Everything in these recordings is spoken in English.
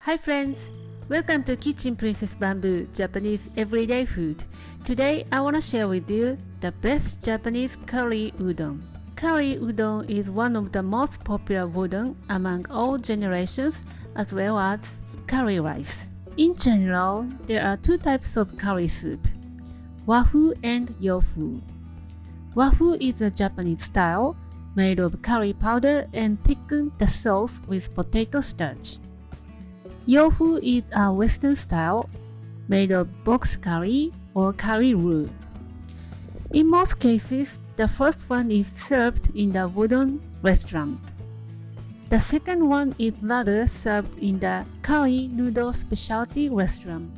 Hi friends! Welcome to Kitchen Princess Bamboo Japanese Everyday Food. Today I want to share with you the best Japanese curry udon. Curry udon is one of the most popular udon among all generations as well as curry rice. In general, there are two types of curry soup, wafu and yofu. Wafu is a Japanese style made of curry powder and thicken the sauce with potato starch. Yofu is a Western style made of box curry or curry roux. In most cases, the first one is served in the udon restaurant. The second one is rather served in the curry noodle specialty restaurant.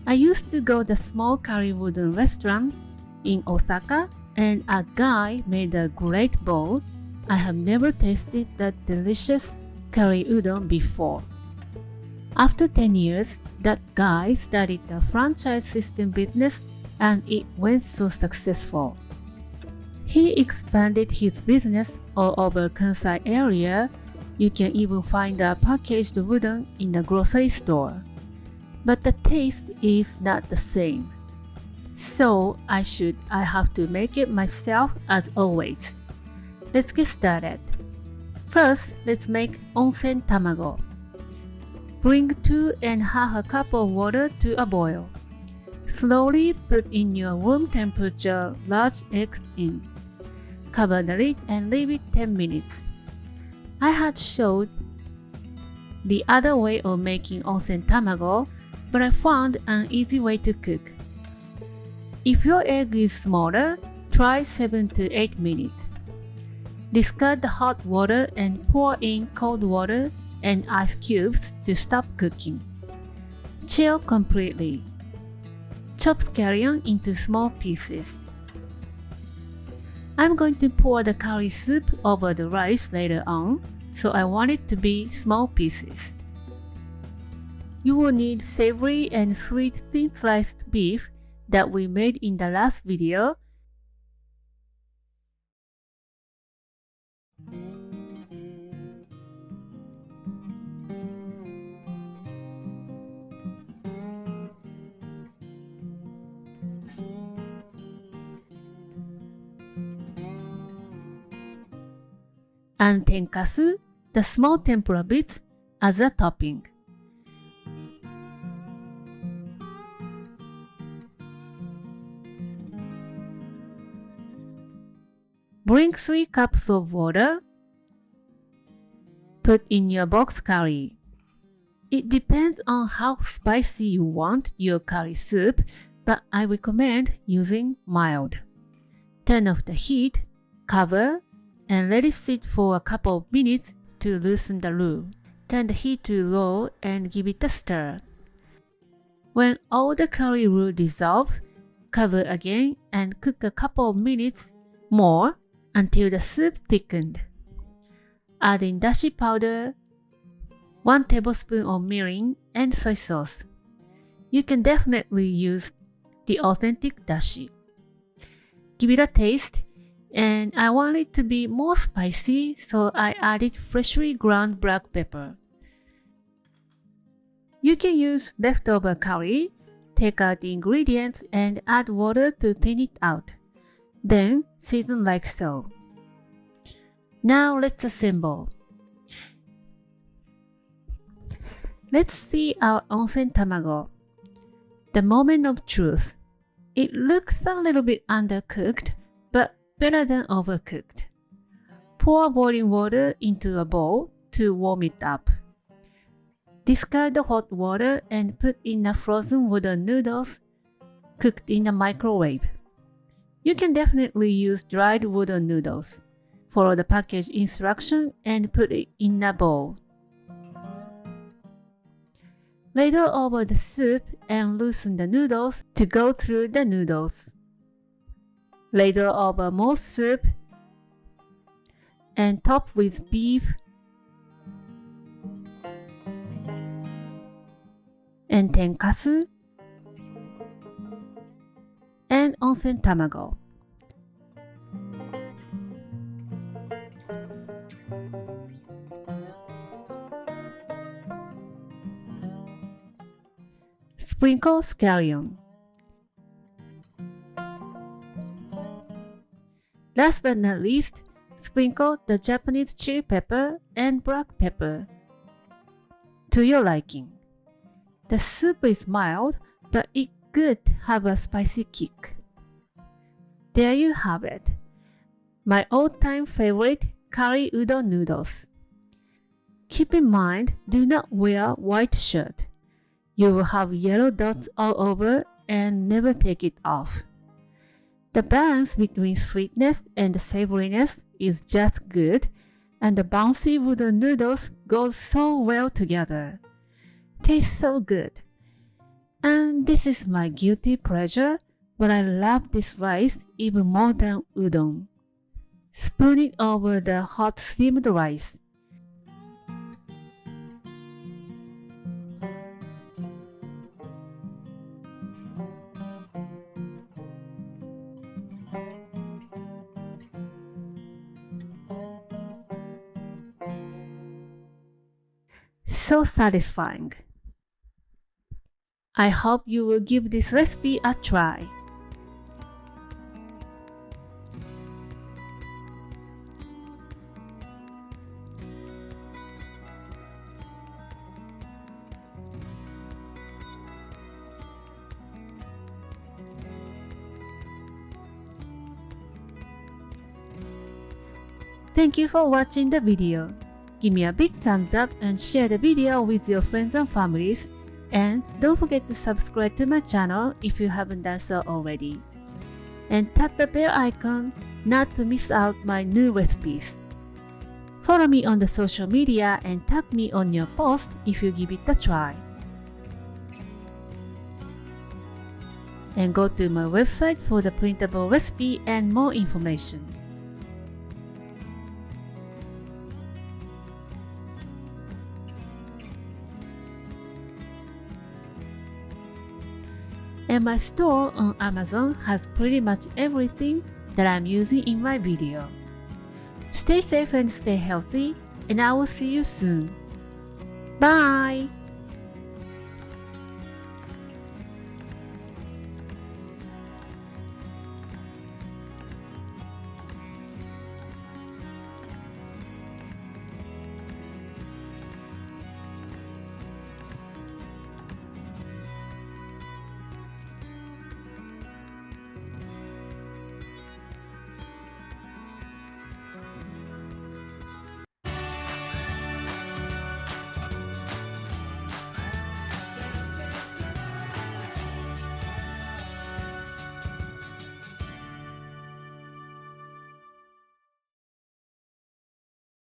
I used to go to the small curry udon restaurant in Osaka, and a guy made a great bowl. I have never tasted that delicious curry udon before. After 10 years, that guy started a franchise system business and it went so successful. He expanded his business all over Kansai area. You can even find a packaged udon in the grocery store. But the taste is not the same. So I have to make it myself as always. Let's get started. First, let's make Onsen Tamago. Bring 2.5 cups of water to a boil. Slowly put in your room temperature large eggs in. Cover the lid and leave it 10 minutes. I had showed the other way of making onsen tamago, but I found an easy way to cook. If your egg is smaller, try 7 to 8 minutes. Discard the hot water and pour in cold water and ice cubes to stop cooking. Chill completely. Chop scallion into small pieces. I'm going to pour the curry soup over the rice later on, so I want it to be small pieces. You will need savory and sweet thin sliced beef that we made in the last video. And Tenkasu, the small tempura bits, as a topping. Bring 3 cups of water. Put in your box curry. It depends on how spicy you want your curry soup, but I recommend using mild. Turn off the heat, cover, and let it sit for a couple of minutes to loosen the roux. Turn the heat to low and give it a stir. When all the curry roux dissolves, cover again and cook a couple of minutes more until the soup thickened. Add in dashi powder, 1 tablespoon of mirin, and soy sauce. You can definitely use the authentic dashi. Give it a taste. And I want it to be more spicy, so I added freshly ground black pepper. You can use leftover curry, take out the ingredients and add water to thin it out. Then season like so. Now let's assemble. Let's see our onsen tamago. The moment of truth. It looks a little bit undercooked, but better than overcooked. Pour boiling water into a bowl to warm it up. Discard the hot water and put in the frozen udon noodles cooked in the microwave. You can definitely use dried udon noodles. Follow the package instruction and put it in a bowl. Ladle over the soup and loosen the noodles to go through the noodles. Ladle over more soup and top with beef and tenkasu and onsen tamago. Sprinkle scallion. Last but not least, sprinkle the Japanese chili pepper and black pepper to your liking. The soup is mild, but it could have a spicy kick. There you have it. My all-time favorite curry udon noodles. Keep in mind, do not wear white shirt. You will have yellow dots all over and never take it off. The balance between sweetness and savoriness is just good, and the bouncy wooden noodles go so well together. Tastes so good. And this is my guilty pleasure, but I love this rice even more than udon. Spoon it over the hot steamed rice. So satisfying. I hope you will give this recipe a try. Thank you for watching the video. Give me a big thumbs up and share the video with your friends and families. And don't forget to subscribe to my channel if you haven't done so already. And tap the bell icon not to miss out my new recipes. Follow me on the social media and tag me on your post if you give it a try. And go to my website for the printable recipe and more information. And my store on Amazon has pretty much everything that I'm using in my video. Stay safe and stay healthy, and I will see you soon. Bye!